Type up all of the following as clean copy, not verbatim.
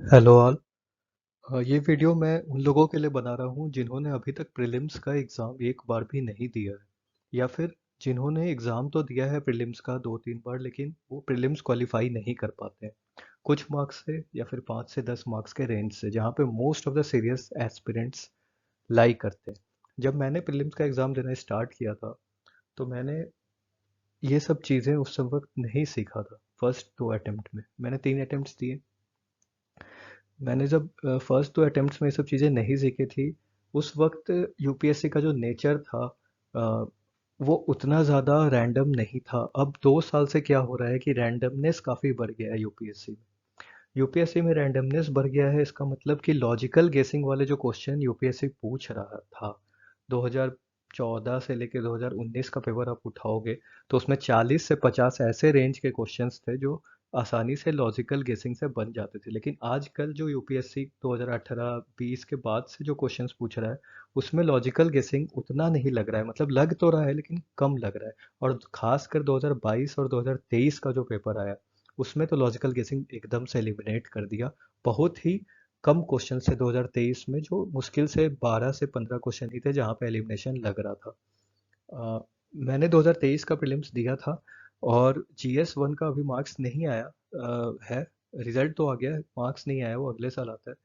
Hello all. ये video मैं उन लोगों के लिए बना रहा हूँ जिन्होंने अभी तक प्रीलिम्स का एग्ज़ाम एक बार भी नहीं दिया है, या फिर जिन्होंने एग्ज़ाम तो दिया है प्रीलिम्स का 2-3 बार, लेकिन वो प्रीलिम्स क्वालिफाई नहीं कर पाते हैं कुछ मार्क्स से, या फिर 5 से 10 मार्क्स के रेंज से, जहाँ पे most of the serious aspirants lie करते हैं। जब मैंने प्रीलिम्स का एग्ज़ाम देना स्टार्ट किया था, तो मैंने ये सब चीज़ें उस वक्त नहीं सीखा था। फर्स्ट 2 अटेम्प्ट में मैंने 3 अटेम्प्ट्स दिए। मैंने जब फर्स्ट 2 अटेम्प्ट्स में ये सब चीज़ें नहीं सीखी थी, उस वक्त यूपीएससी का जो नेचर था, अ, वो उतना ज़्यादा रैंडम नहीं था। अब 2 साल से क्या हो रहा है कि रैंडमनेस काफ़ी बढ़ गया है यूपीएससी में। यूपीएससी में रैंडमनेस बढ़ गया है, इसका मतलब कि लॉजिकल गेसिंग वाले जो क्वेश्चन यूपीएससी पूछ रहा था, 2014 से लेके 2019 का पेपर आप उठाओगे, तो उसमें 40 से 50 ऐसे रेंज के क्वेश्चंस थे जो आसानी से लॉजिकल गेसिंग से बन जाते थे। लेकिन आजकल जो यूपीएससी 2018-20 के बाद से जो क्वेश्चंस पूछ रहा है, उसमें लॉजिकल गेसिंग उतना नहीं लग रहा है। मतलब लग तो रहा है, लेकिन कम लग रहा है। और खासकर 2022 और 2023 का जो पेपर आया, उसमें तो लॉजिकल गेसिंग एकदम से एलिमिनेट कर दिया। बहुत ही कम क्वेश्चन थे 2023 में, जो मुश्किल से 12 से 15 क्वेश्चन ही थे जहाँ पे एलिमिनेशन लग रहा था। अ, मैंने 2023 का प्रीलिम्स दिया था, और जीएस वन का अभी मार्क्स नहीं आया है। रिजल्ट तो आ गया है, मार्क्स नहीं आया, वो अगले साल आता है।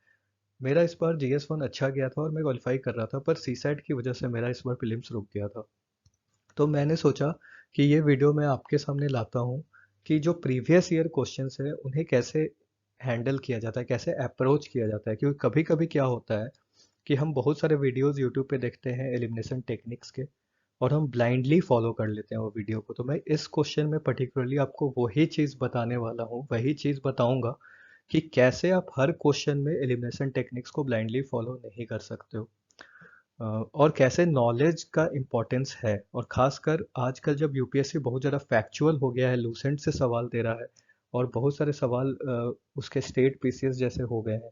मेरा इस बार जीएस वन अच्छा गया था और मैं क्वालिफाई कर रहा था, पर सीसैट की वजह से मेरा इस बार प्रीलिम्स रुक गया था। तो मैंने सोचा कि ये वीडियो मैं आपके सामने लाता हूँ कि जो प्रीवियस ईयर क्वेश्चंस है उन्हें कैसे हैंडल किया जाता है, कैसे अप्रोच किया जाता है। क्योंकि कभी कभी क्या होता है कि हम बहुत सारे वीडियोस यूट्यूब पे देखते हैं एलिमिनेशन टेक्निक्स के, और हम ब्लाइंडली फॉलो कर लेते हैं वो वीडियो को। तो मैं इस क्वेश्चन में पर्टिकुलरली आपको वही चीज़ बताने वाला हूँ, वही चीज़ बताऊंगा कि कैसे आप हर क्वेश्चन में एलिमिनेशन टेक्निक्स को ब्लाइंडली फॉलो नहीं कर सकते हो। और कैसे नॉलेज का इम्पोर्टेंस है। और खासकर आजकल जब यूपीएससी बहुत ज़्यादा फैक्चुअल हो गया है, लूसेंट से सवाल दे रहा है, और बहुत सारे सवाल उसके स्टेट पीसीएस जैसे हो गए हैं,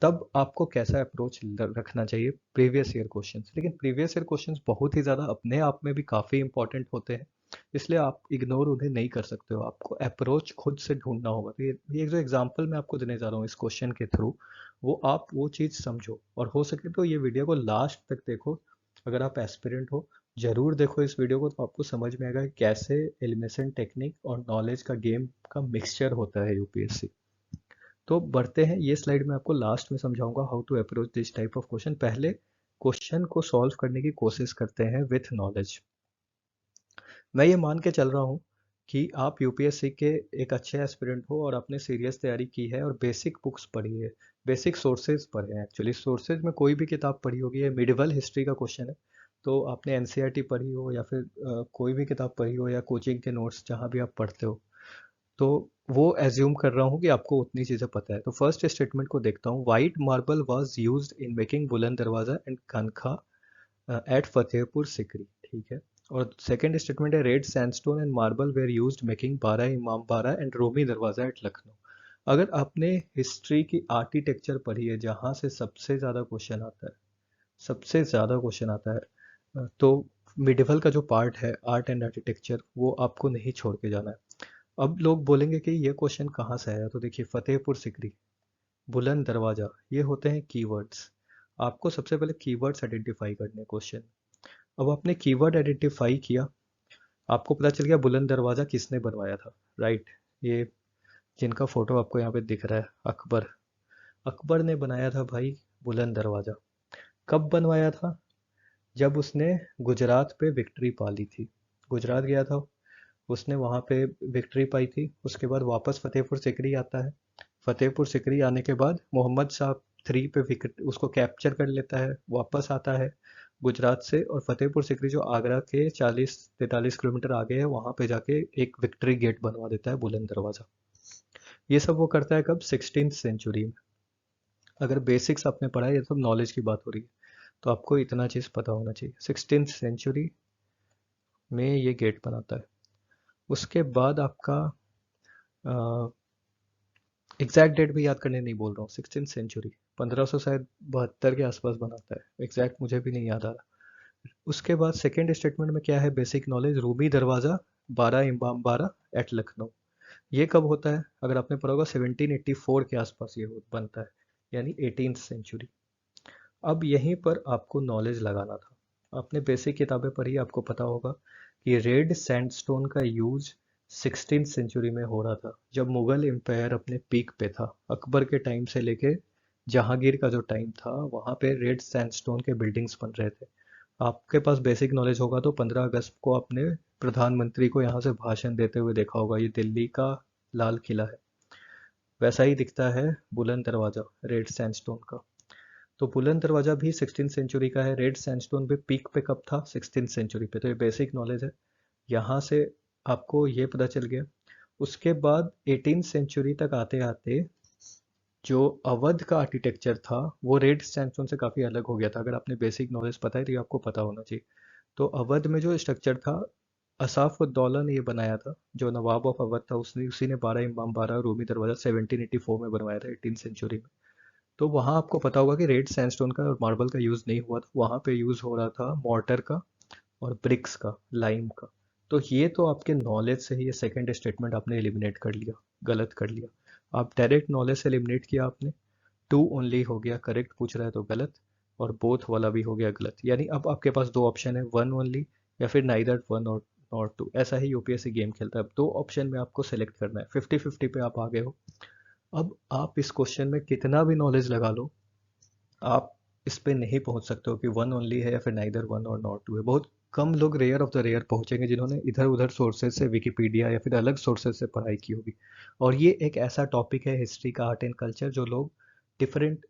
तब आपको कैसा अप्रोच रखना चाहिए प्रीवियस ईयर क्वेश्चंस। लेकिन प्रीवियस ईयर क्वेश्चंस बहुत ही ज़्यादा अपने आप में भी काफ़ी इंपॉर्टेंट होते हैं, इसलिए आप इग्नोर उन्हें नहीं कर सकते हो। आपको अप्रोच खुद से ढूंढना होगा। तो ये जो एग्जांपल मैं आपको देने जा रहा हूँ इस क्वेश्चन के थ्रू, वो आप वो चीज़ समझो, और हो सके तो ये वीडियो को लास्ट तक देखो। अगर आप एस्पिरेंट हो, जरूर देखो इस वीडियो को, तो आपको समझ में आएगा कि कैसे एलिमिनेशन टेक्निक और नॉलेज का गेम का मिक्सचर होता है यूपीएससी। तो बढ़ते हैं, ये स्लाइड में आपको लास्ट में समझाऊंगा how to approach this type of question. पहले क्वेश्चन को सॉल्व करने की कोशिश करते हैं विथ नॉलेज। मैं ये मान के चल रहा हूँ कि आप यूपीएससी के एक अच्छे एस्पिरेंट हो और आपने सीरियस तैयारी की है और बेसिक बुक्स पढ़ी है, बेसिक सोर्सेज पढ़े हैं। एक्चुअली सोर्सेज में कोई भी किताब पढ़ी होगी, ये मिडिवल हिस्ट्री का क्वेश्चन है, तो आपने एनसीईआरटी पढ़ी हो, या फिर कोई भी किताब पढ़ी हो, या कोचिंग के नोट्स जहाँ भी आप पढ़ते हो, तो वो एज्यूम कर रहा हूँ कि आपको उतनी चीज़ें पता है। तो फर्स्ट स्टेटमेंट को देखता हूँ। White marble was used in making बुलंद दरवाजा एंड कनखा एट फतेहपुर सिकरी, ठीक है। और सेकंड स्टेटमेंट है, red sandstone and marble where used making बारह इमाम बारह एंड रोमी दरवाजा एट लखनऊ। अगर आपने हिस्ट्री की आर्किटेक्चर पढ़ी है, जहाँ से सबसे ज़्यादा क्वेश्चन आता है, सबसे ज़्यादा क्वेश्चन आता है, तो मिडिवल का जो पार्ट है आर्ट एंड आर्किटेक्चर, वो आपको नहीं छोड़ के जाना है। अब लोग बोलेंगे कि ये क्वेश्चन कहाँ से आया, तो देखिए, फतेहपुर सिकरी, बुलंद दरवाजा, ये होते हैं कीवर्ड्स। आपको सबसे पहले कीवर्ड्स आइडेंटिफाई करने क्वेश्चन। अब आपने कीवर्ड आइडेंटिफाई किया, आपको पता चल गया बुलंद दरवाजा किसने बनवाया था, राइट। ये जिनका फोटो आपको यहाँ पे दिख रहा है, अकबर। अकबर ने बनाया था भाई बुलंद दरवाजा। कब बनवाया था? जब उसने गुजरात पे विक्ट्री पा ली थी। गुजरात गया था, उसने वहाँ पे विक्ट्री पाई थी। उसके बाद वापस फतेहपुर सिकरी आता है। फतेहपुर सिकरी आने के बाद मोहम्मद शाह थ्री पे विकेट उसको कैप्चर कर लेता है, वापस आता है गुजरात से, और फतेहपुर सिकरी जो आगरा के 40-43 किलोमीटर आगे है, वहाँ पे जाके एक विक्ट्री गेट बनवा देता है, बुलंद दरवाजा। ये सब वो करता है कब? 16th सेंचुरी में। अगर बेसिक्स आपने पढ़ा है, ये सब नॉलेज की बात हो रही है, तो आपको इतना चीज़ पता होना चाहिए। 16th सेंचुरी में ये गेट बनाता है। उसके बाद आपका एग्जैक्ट डेट भी याद करने नहीं बोल रहा हूँ, 16th सेंचुरी, 1500 शायद 72 के आसपास बनाता है, एग्जैक्ट मुझे भी नहीं याद आ रहा। उसके बाद सेकेंड स्टेटमेंट में क्या है? बेसिक नॉलेज, रूबी दरवाज़ा, 12 इमाम बारह एट लखनऊ। ये कब होता है? अगर आपने पढ़ा होगा 1784 के आसपास ये बनता है, यानी 18th सेंचुरी। अब यहीं पर आपको नॉलेज लगाना था। आपने बेसिक किताबें पढ़ी, आपको पता होगा कि रेड सैंडस्टोन का यूज 16th सेंचुरी में हो रहा था, जब मुगल एम्पायर अपने पीक पे था। अकबर के टाइम से लेके जहांगीर का जो टाइम था, वहाँ पे रेड सैंडस्टोन के बिल्डिंग्स बन रहे थे। आपके पास बेसिक नॉलेज होगा तो 15 अगस्त को आपने प्रधानमंत्री को यहाँ से भाषण देते हुए देखा होगा। ये दिल्ली का लाल किला है, वैसा ही दिखता है बुलंद दरवाजा रेड सैंडस्टोन का। तो बुलंद दरवाजा भी 16th सेंचुरी का है। रेड सैंडस्टोन पे पीक पे कब था? 16th सेंचुरी पे। तो ये बेसिक नॉलेज है, यहाँ से आपको ये पता चल गया। उसके बाद 18th सेंचुरी तक आते आते जो अवध का आर्किटेक्चर था वो रेड सैंडस्टोन से काफ़ी अलग हो गया था। अगर आपने बेसिक नॉलेज पता है तो ये आपको पता होना चाहिए। तो अवध में जो स्ट्रक्चर था, असाफउद्दौला ने ये बनाया था, जो नवाब ऑफ अवध था। उसने उसी ने 12 इमाम बारह रूमी दरवाजा 1784 में बनवाया था, 18th सेंचुरी में। तो वहाँ आपको पता होगा कि रेड सैंडस्टोन का और मार्बल का यूज़ नहीं हुआ था, वहाँ पे यूज़ हो रहा था मॉर्टर का और ब्रिक्स का, लाइम का। तो ये तो आपके नॉलेज से ही ये सेकंड स्टेटमेंट आपने एलिमिनेट कर लिया, गलत कर लिया। आप डायरेक्ट नॉलेज से एलिमिनेट किया आपने। टू ओनली हो गया करेक्ट, पूछ रहा है तो गलत, और बोथ वाला भी हो गया गलत। यानी अब आपके पास दो ऑप्शन है, वन ओनली या फिर नाइदर वन और नॉट टू। ऐसा ही यूपीएससी गेम खेलता है। अब दो ऑप्शन में आपको सेलेक्ट करना है, 50-50 पे आप आगे हो। अब आप इस क्वेश्चन में कितना भी नॉलेज लगा लो, आप इस पे नहीं पहुंच सकते हो कि वन ओनली है या फिर नाइदर वन और नॉट टू है। बहुत कम लोग, रेयर ऑफ द रेयर, पहुंचेंगे जिन्होंने इधर उधर सोर्सेज से, विकिपीडिया या फिर अलग सोर्सेज से पढ़ाई की होगी। और ये एक ऐसा टॉपिक है हिस्ट्री का, आर्ट एंड कल्चर, जो लोग डिफरेंट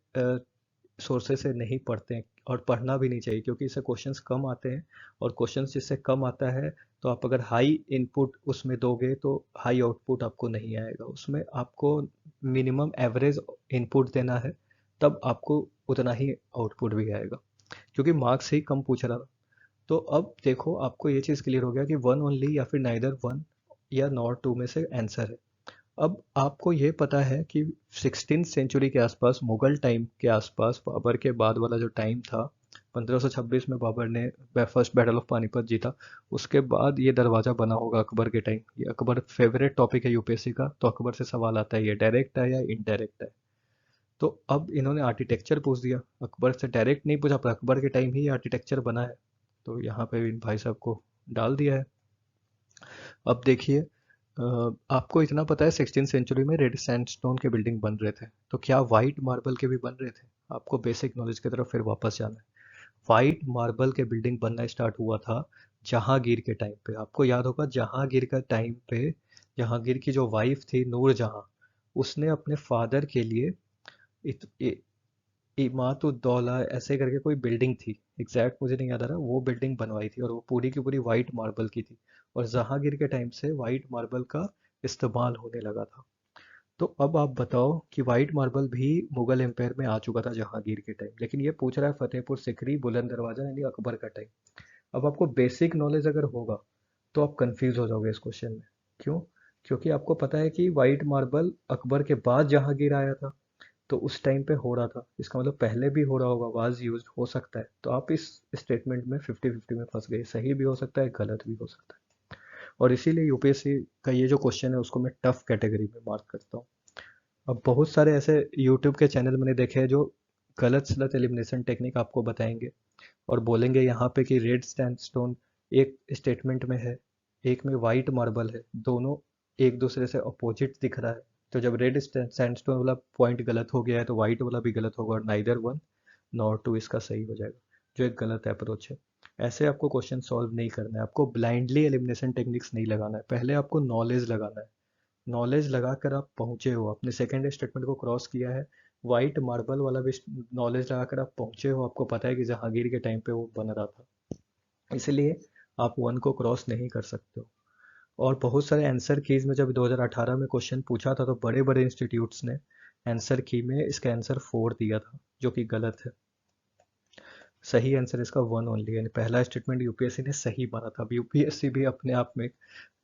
सोर्सेज से नहीं पढ़ते हैं, और पढ़ना भी नहीं चाहिए, क्योंकि इससे क्वेश्चंस कम आते हैं। और क्वेश्चंस जिससे कम आता है, तो आप अगर हाई इनपुट उसमें दोगे तो हाई आउटपुट आपको नहीं आएगा। उसमें आपको मिनिमम एवरेज इनपुट देना है, तब आपको उतना ही आउटपुट भी आएगा, क्योंकि मार्क्स ही कम पूछ रहा था। तो अब देखो, आपको ये चीज़ क्लियर हो गया कि वन ओनली या फिर नाइदर वन या नॉट टू में से आंसर है। अब आपको ये पता है कि 16th सेंचुरी के आसपास, मुगल टाइम के आसपास, बाबर के बाद वाला जो टाइम था, 1526 में बाबर ने फर्स्ट बैटल ऑफ पानीपत जीता। उसके बाद ये दरवाज़ा बना होगा अकबर के टाइम। ये अकबर फेवरेट टॉपिक है यूपीएससी का, तो अकबर से सवाल आता है, ये डायरेक्ट है या इनडायरेक्ट है। तो अब इन्होंने आर्किटेक्चर पूछ दिया, अकबर से डायरेक्ट नहीं पूछा, पर अकबर के टाइम ही आर्किटेक्चर बना है, तो यहाँ पे इन भाई साहब को डाल दिया है। अब देखिए, आपको इतना पता है 16th सेंचुरी में रेड सैंडस्टोन के बिल्डिंग बन रहे थे, तो क्या वाइट मार्बल के भी बन रहे थे? आपको बेसिक नॉलेज की तरफ फिर वापस जाना है। वाइट मार्बल के बिल्डिंग बनना स्टार्ट हुआ था जहांगीर के टाइम पे। आपको याद होगा जहांगीर का टाइम पे, जहांगीर की जो वाइफ थी नूरजहां, उसने अपने फादर के लिए इत, इमातुद्दौला ऐसे करके कोई बिल्डिंग थी, एग्जैक्ट मुझे नहीं याद आ रहा, वो बिल्डिंग बनवाई थी, और वो पूरी की पूरी वाइट मार्बल की थी। और जहांगीर के टाइम से वाइट मार्बल का इस्तेमाल होने लगा था। तो अब आप बताओ कि वाइट मार्बल भी मुगल एम्पायर में आ चुका था जहांगीर के टाइम, लेकिन ये पूछ रहा है फतेहपुर सिकरी, बुलंद दरवाजा, यानी अकबर का टाइम। अब आपको बेसिक नॉलेज अगर होगा तो आप कंफ्यूज हो जाओगे इस क्वेश्चन में। क्यों? क्योंकि आपको पता है कि वाइट मार्बल अकबर के बाद जहांगीर आया था, तो उस टाइम पे हो रहा था, इसका मतलब पहले भी हो रहा होगा, वाज यूज हो सकता है। तो आप इस स्टेटमेंट में 50-50 में फंस गए, सही भी हो सकता है, गलत भी हो सकता है। और इसीलिए यूपीएससी का ये जो क्वेश्चन है उसको मैं टफ कैटेगरी में मार्क करता हूँ। अब बहुत सारे ऐसे यूट्यूब के चैनल मैंने देखे हैं जो गलत सलत एलिमिनेशन टेक्निक आपको बताएंगे, और बोलेंगे यहाँ पे कि रेड सैंडस्टोन एक स्टेटमेंट में है, एक में वाइट मार्बल है, दोनों एक दूसरे से अपोजिट दिख रहा है। तो जब रेड सैंडस्टोन वाला पॉइंट गलत हो गया है, तो वाइट वाला भी गलत होगा, और नाइदर वन नॉर टू इसका सही हो जाएगा, जो एक गलत अप्रोच है। ऐसे आपको क्वेश्चन सॉल्व नहीं करना है, आपको ब्लाइंडली एलिमिनेशन टेक्निक्स नहीं लगाना है, पहले आपको नॉलेज लगाना है। नॉलेज लगाकर आप पहुंचे हो, अपने सेकेंड स्टेटमेंट को क्रॉस किया है, वाइट मार्बल वाला भी नॉलेज लगाकर आप पहुंचे हो, आपको पता है कि जहांगीर के टाइम पे वो बन रहा था, इसलिए आप वन को क्रॉस नहीं कर सकते हो। और बहुत सारे आंसर कीज में जब 2018 में क्वेश्चन पूछा था, तो बड़े बड़े इंस्टीट्यूट्स ने आंसर की में इसका आंसर 4 दिया था, जो कि गलत है। सही आंसर इसका वन ओनली, यानी पहला स्टेटमेंट यूपीएससी ने सही माना था। अब यूपीएससी भी अपने आप में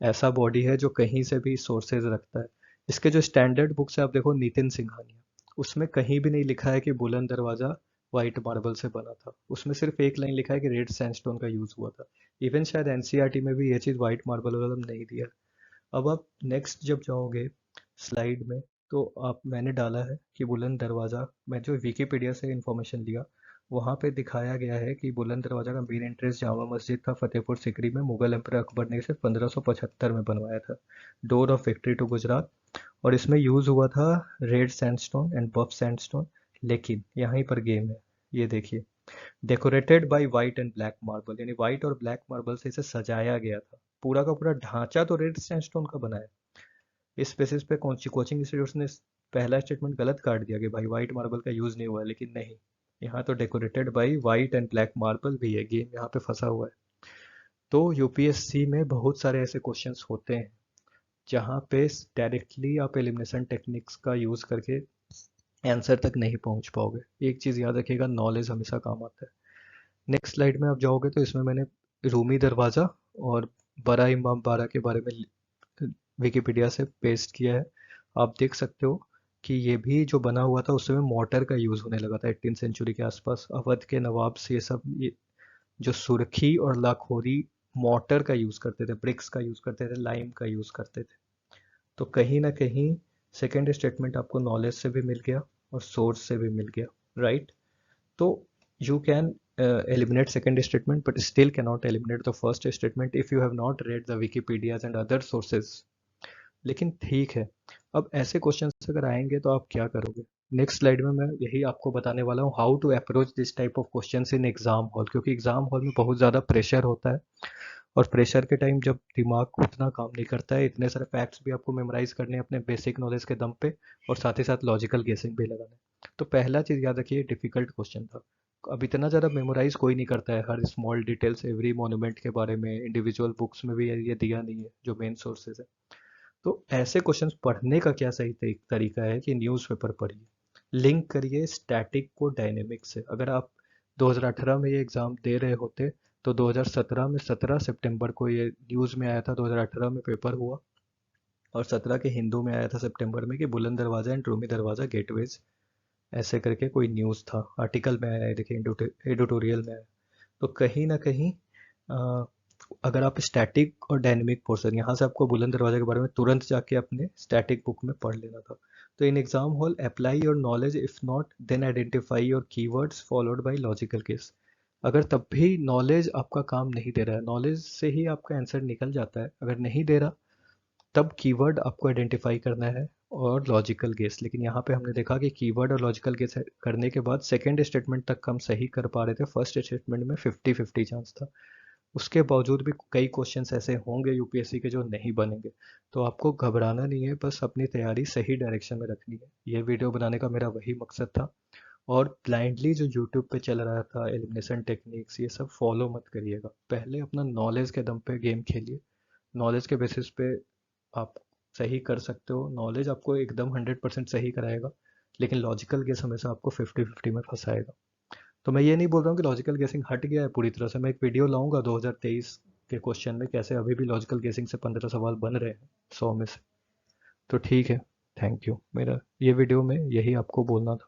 ऐसा बॉडी है जो कहीं से भी सोर्सेज रखता है। इसके जो स्टैंडर्ड बुक्स है, आप देखो नितिन सिंघानिया, उसमें कहीं भी नहीं लिखा है कि बुलंद दरवाजा वाइट मार्बल से बना था। उसमें सिर्फ एक लाइन लिखा है कि रेड सैंडस्टोन का यूज हुआ था। इवन शायद एनसीईआरटी में भी ये चीज़ वाइट मार्बल वाला नहीं दिया। अब आप नेक्स्ट जब जाओगे स्लाइड में, तो आप मैंने डाला है कि बुलंद दरवाज़ा, मैं जो विकिपीडिया से इंफॉर्मेशन लिया वहाँ पे दिखाया गया है कि बुलंद दरवाज़ा का मेन एंट्रेंस जामा मस्जिद था फतेहपुर सीकरी में, मुगल एम्पर अकबर ने इसे 1575 में बनवाया था, door of victory to Gujarat. और इसमें यूज़ हुआ था red sandstone and buff sandstone. लेकिन यहीं पर गेम है, ये देखिए, decorated by white and black marble, यानी वाइट और ब्लैक मार्बल से इसे सजाया गया था। पूरा का पूरा ढांचा तो रेड सैंडस्टोन का बना है। इस बेसिस पे कोचिंग इंस्टीट्यूट ने पहला स्टेटमेंट गलत काट दिया कि भाई वाइट मार्बल का यूज़ नहीं हुआ है, लेकिन नहीं, यहाँ तो decorated by white and black marble भी है, गेम यहाँ पे फंसा हुआ है। तो यूपीएससी में बहुत सारे ऐसे क्वेश्चंस होते हैं जहाँ पे डायरेक्टली आप एलिमिनेशन टेक्निक्स का यूज़ करके आंसर तक नहीं पहुँच पाओगे। एक चीज़ याद रखिएगा, नॉलेज हमेशा काम आता है। नेक्स्ट स्लाइड में आप जाओगे तो इसमें मैंने रूमी दरवाज़ा और बड़ा इमाम बाड़ा के बारे में विकिपीडिया से पेस्ट किया है। आप देख सकते हो कि ये भी जो बना हुआ था उस समय मोटर का यूज़ होने लगा था 18 सेंचुरी के आसपास। अवध के नवाब से ये सब, ये जो सुर्खी और लाखोरी मोटर का यूज़ करते थे, ब्रिक्स का यूज़ करते थे, लाइम का यूज़ करते थे। तो कहीं ना कहीं सेकेंड स्टेटमेंट आपको नॉलेज से भी मिल गया और सोर्स से भी मिल गया, राइट? तो you can eliminate second statement but still cannot eliminate the first statement if you have not read the wikipedias and other sources। लेकिन ठीक है, अब ऐसे क्वेश्चंस अगर आएंगे तो आप क्या करोगे? नेक्स्ट स्लाइड में मैं यही आपको बताने वाला हूँ, how to approach this type of questions in exam hall, क्योंकि एग्जाम हॉल में बहुत ज़्यादा प्रेशर होता है। और प्रेशर के टाइम जब दिमाग उतना काम नहीं करता है, इतने सारे फैक्ट्स भी आपको मेमोराइज करने हैं अपने बेसिक नॉलेज के दम पे, और साथ ही साथ लॉजिकल गेसिंग भी लगाना है। तो पहला चीज़ याद रखिए, डिफिकल्ट क्वेश्चन था। अब इतना ज़्यादा मेमोराइज कोई नहीं करता है हर स्मॉल डिटेल्स एवरी मोन्यूमेंट के बारे में, इंडिविजुअल बुक्स में भी ये दिया नहीं है जो मेन सोर्सेज है। तो ऐसे क्वेश्चंस पढ़ने का क्या सही तरीका है कि न्यूज़पेपर पढ़िए, लिंक करिए स्टैटिक को डायनेमिक से। अगर आप 2018 में ये एग्ज़ाम दे रहे होते तो 2017 में 17 सितंबर को ये न्यूज़ में आया था, 2018 में पेपर हुआ, और 17 के हिंदू में आया था सितंबर में कि बुलंद दरवाज़ा एंड रूमी दरवाज़ा गेटवेज, ऐसे करके कोई न्यूज़ था, आर्टिकल में आया है, देखिए एडिटोरियल में आया। तो कहीं ना कहीं अ, अगर आप स्टैटिक और डायनेमिक पोर्शन, यहाँ से आपको बुलंद दरवाजे के बारे में तुरंत जाके अपने स्टैटिक बुक में पढ़ लेना था। तो in exam hall apply your knowledge, if not then identify your keywords followed by logical case. अगर तब भी नॉलेज आपका काम नहीं दे रहा है, नॉलेज से ही आपका आंसर निकल जाता है, अगर नहीं दे रहा तब कीवर्ड आपको आइडेंटिफाई करना है और लॉजिकल गेस। लेकिन यहाँ पे हमने देखा कि कीवर्ड और लॉजिकल गेस करने के बाद सेकेंड स्टेटमेंट तक हम सही कर पा रहे थे, फर्स्ट स्टेटमेंट में 50-50 चांस था। उसके बावजूद भी कई क्वेश्चंस ऐसे होंगे यूपीएससी के जो नहीं बनेंगे। तो आपको घबराना नहीं है, बस अपनी तैयारी सही डायरेक्शन में रखनी है। ये वीडियो बनाने का मेरा वही मकसद था। और ब्लाइंडली जो यूट्यूब पे चल रहा था एलिमिनेशन टेक्निक्स, ये सब फॉलो मत करिएगा। पहले अपना नॉलेज के दम पे गेम खेलिए, नॉलेज के बेसिस पे आप सही कर सकते हो। नॉलेज आपको एकदम 100% सही कराएगा, लेकिन लॉजिकल गेस हमेशा आपको 50-50 में फंसाएगा। तो मैं ये नहीं बोल रहा हूँ कि लॉजिकल गेसिंग हट गया है पूरी तरह से, मैं एक वीडियो लाऊंगा 2023 के क्वेश्चन में कैसे अभी भी लॉजिकल गेसिंग से 15 सवाल बन रहे हैं 100 में से। तो ठीक है, थैंक यू, मेरा ये वीडियो में यही आपको बोलना था।